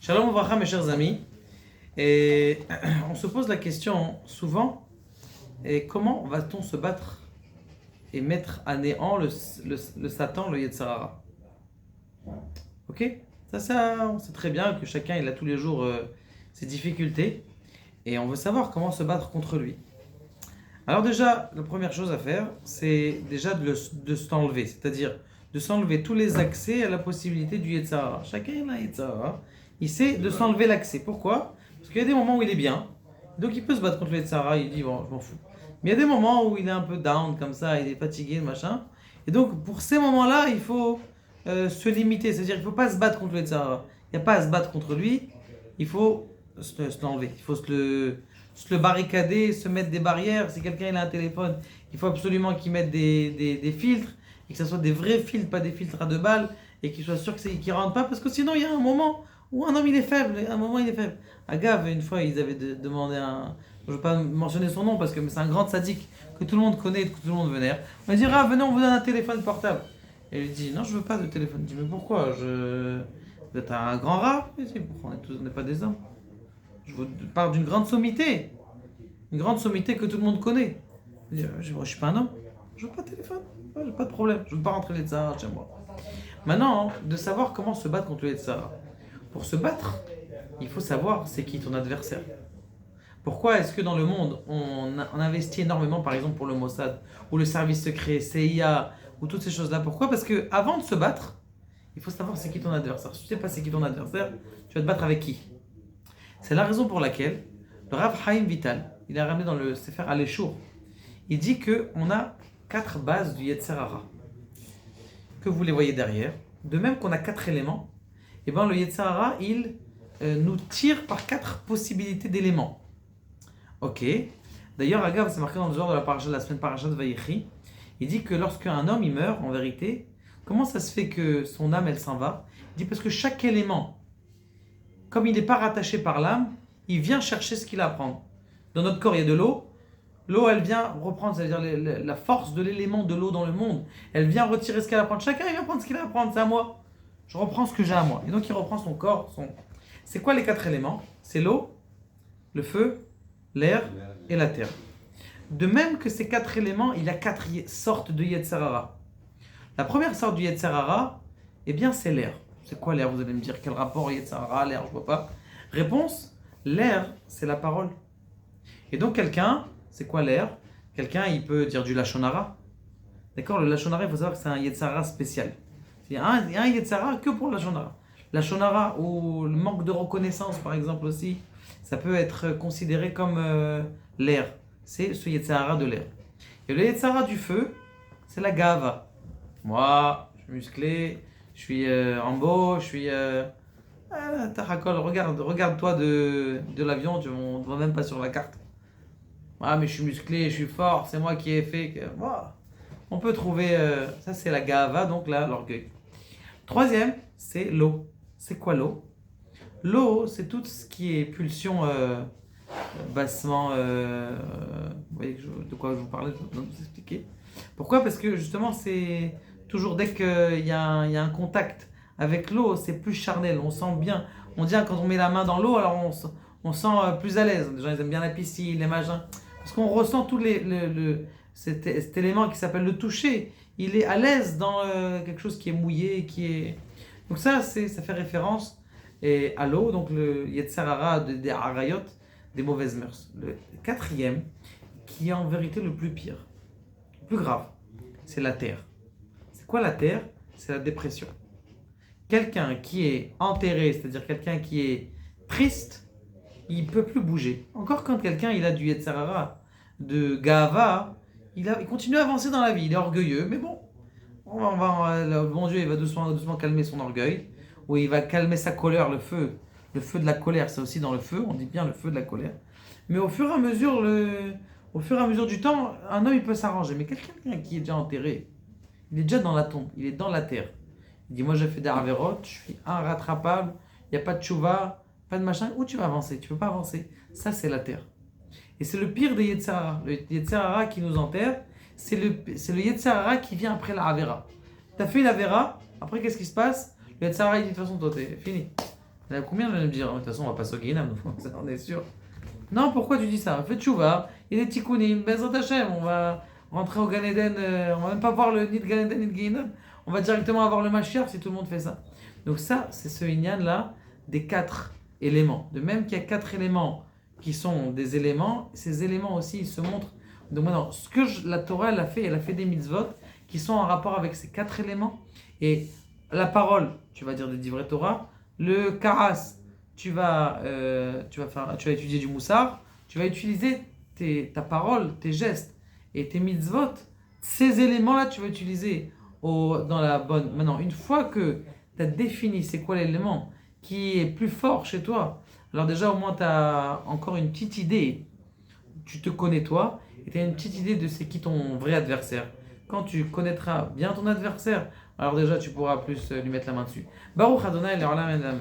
Shalom Ouvracha, mes chers amis. Et on se pose la question souvent, et comment va-t-on se battre et mettre à néant le Satan, le Yetzer Hara? Ok? Ça, on sait très bien que chacun il a tous les jours ses difficultés et on veut savoir comment se battre contre lui. Alors déjà, la première chose à faire, c'est déjà de s'enlever, c'est-à-dire de s'enlever tous les accès à la possibilité du Yetzer Hara. Chacun il a un Yetzer Hara, il sait de s'enlever l'accès. Pourquoi? Parce qu'il y a des moments où il est bien, donc il peut se battre contre le Yetzer Hara, il dit bon, je m'en fous. Mais il y a des moments où il est un peu down comme ça, il est fatigué, machin. Et donc pour ces moments-là, il faut se limiter, c'est-à-dire qu'il ne faut pas se battre contre le Yetzer Hara. Il n'y a pas à se battre contre lui, il faut se l'enlever, il faut se le barricader, se mettre des barrières. Si quelqu'un il a un téléphone, il faut absolument qu'il mette des filtres, et que ce soit des vrais filtres, pas des filtres à 2 balles, et qu'il soit sûr qu'il ne rentre pas, parce que sinon il y a un moment où un homme il est faible, un moment il est faible. À Gave, une fois, ils avaient demandé un... Je ne veux pas mentionner son nom, parce que c'est un grand sadique que tout le monde connaît, que tout le monde vénère. On va dire, ah venez, on vous donne un téléphone portable. Et il dit, non, je veux pas de téléphone. Il dit, mais pourquoi Vous êtes un grand rat? Il dit, pourquoi on n'est pas des hommes? Je vous parle d'une grande sommité. Une grande sommité que tout le monde connaît. Il dit, je suis pas un homme. Je veux pas de téléphone. Ouais, j'ai pas de problème. Je veux pas rentrer les tsars chez moi. Maintenant, de savoir comment se battre contre les tsars. Pour se battre, il faut savoir c'est qui ton adversaire. Pourquoi est-ce que dans le monde, on investit énormément, par exemple pour le Mossad, ou le service secret, CIA, ou toutes ces choses-là? Pourquoi? Parce que avant de se battre, il faut savoir c'est qui ton adversaire. Si tu sais pas c'est qui ton adversaire, tu vas te battre avec qui? C'est la raison pour laquelle le Rav Chaim Vital, il a ramené dans le Sefer Aléchour, il dit qu'on a 4 bases du Yetzer Hara, que vous les voyez derrière. De même qu'on a 4 éléments, et ben le Yetzer Hara, il nous tire par 4 possibilités d'éléments. Ok. D'ailleurs, Agav, c'est marqué dans le genre de la paracha de la semaine parachat de Vayechi. Il dit que lorsqu'un homme il meurt, en vérité, comment ça se fait que son âme elle s'en va? Il dit parce que chaque élément, comme il n'est pas rattaché par l'âme, il vient chercher ce qu'il a à prendre. Dans notre corps, il y a de l'eau. L'eau, elle vient reprendre, c'est-à-dire la force de l'élément de l'eau dans le monde. Elle vient retirer ce qu'elle a à prendre. Chacun, il vient prendre ce qu'il a à prendre. C'est à moi. Je reprends ce que j'ai à moi. Et donc, il reprend son corps. C'est quoi les 4 éléments? C'est l'eau, le feu, l'air et la terre. De même que ces 4 éléments, il y a 4 sortes de Yetzer Hara. La première sorte du Yetzer Hara, eh bien, c'est l'air. C'est quoi l'air? Vous allez me dire quel rapport Yetzer Hara, l'air, je vois pas. Réponse, l'air, c'est la parole. Et donc quelqu'un, c'est quoi l'air? Quelqu'un, il peut dire du Lashon Hara. D'accord? Le Lashon Hara, il faut savoir que c'est un Yetzer Hara spécial. Il y a un Yetzer Hara que pour le Lashon Hara. Lashon Hara ou le manque de reconnaissance, par exemple aussi, ça peut être considéré comme l'air. C'est ce Yetzer Hara de l'air. Et le Yetzer Hara du feu, c'est la gava. Moi, je suis musclé, je suis en beau, je suis... Tarakol, regarde-toi de l'avion, on ne voit même pas sur la carte. Ah, mais je suis musclé, je suis fort, c'est moi qui ai fait que... On peut trouver... ça, c'est la gava, donc là, l'orgueil. Troisième, c'est l'eau. C'est quoi l'eau? L'eau, c'est tout ce qui est pulsion bassement... vous voyez de quoi je vous parlais, je vais vous expliquer. Pourquoi? Parce que justement, c'est toujours dès qu'il y a un contact avec l'eau, c'est plus charnel, on sent bien. On dit quand on met la main dans l'eau, alors on sent plus à l'aise. Les gens ils aiment bien la piscine, les machins. Parce qu'on ressent tout cet élément qui s'appelle le toucher. Il est à l'aise dans quelque chose qui est mouillé, qui est... Donc ça fait référence à l'eau, donc le Yetzer Hara des Harayot, des mauvaises mœurs. Le quatrième, qui est en vérité le plus pire, le plus grave, c'est la terre. C'est quoi la terre? C'est la dépression. Quelqu'un qui est enterré, c'est-à-dire quelqu'un qui est triste, il ne peut plus bouger. Encore quand quelqu'un il a du Yetzer Hara, de Gava, il continue à avancer dans la vie, il est orgueilleux, mais bon, le bon Dieu il va doucement calmer son orgueil, ou il va calmer sa colère, le feu de la colère, c'est aussi dans le feu, on dit bien le feu de la colère. Mais au fur et à mesure du temps, un homme il peut s'arranger, mais quelqu'un qui est déjà enterré, il est déjà dans la tombe, il est dans la terre. Il dit, moi j'ai fait des avérotes, je suis inrattrapable, il n'y a pas de tchouva, pas de machin. Où tu vas avancer? Tu ne peux pas avancer. Ça, c'est la terre. Et c'est le pire des Yetzer Hara. Le Yetzer Hara qui nous enterre, c'est le Yetzer Hara qui vient après la Avera. Tu as fait l'Avera, après qu'est-ce qui se passe? Le Yetzer Hara il dit, de toute façon, toi, t'es fini. Il y en a combien de me dire, de toute façon, on va pas au Guéhinam, on est sûr. Non, pourquoi tu dis ça? Fais tchouva, il y a des tikkunim, Bezrat Hashem, on va rentrer au Gan Eden, on va même pas voir le ni de Gan Eden ni de Guéhinam, on va directement avoir le Mashiach si tout le monde fait ça. Donc ça, c'est ce Inyan là des 4 éléments. De même qu'il y a 4 éléments qui sont des éléments, ces éléments aussi ils se montrent. Donc maintenant, ce que la Torah elle a fait des mitzvot qui sont en rapport avec ces 4 éléments. Et la parole, tu vas dire des divrei Torah. Le karas, tu vas étudier du moussar. Tu vas utiliser ta parole, tes gestes et tes mitzvot. Ces éléments-là, tu vas utiliser dans la bonne. Maintenant, une fois que tu as défini c'est quoi l'élément qui est plus fort chez toi, alors déjà au moins tu as encore une petite idée, tu te connais toi, et tu as une petite idée de c'est qui ton vrai adversaire. Quand tu connaîtras bien ton adversaire, alors déjà tu pourras plus lui mettre la main dessus. Baruch Adonai, l'Olam et l'Amen.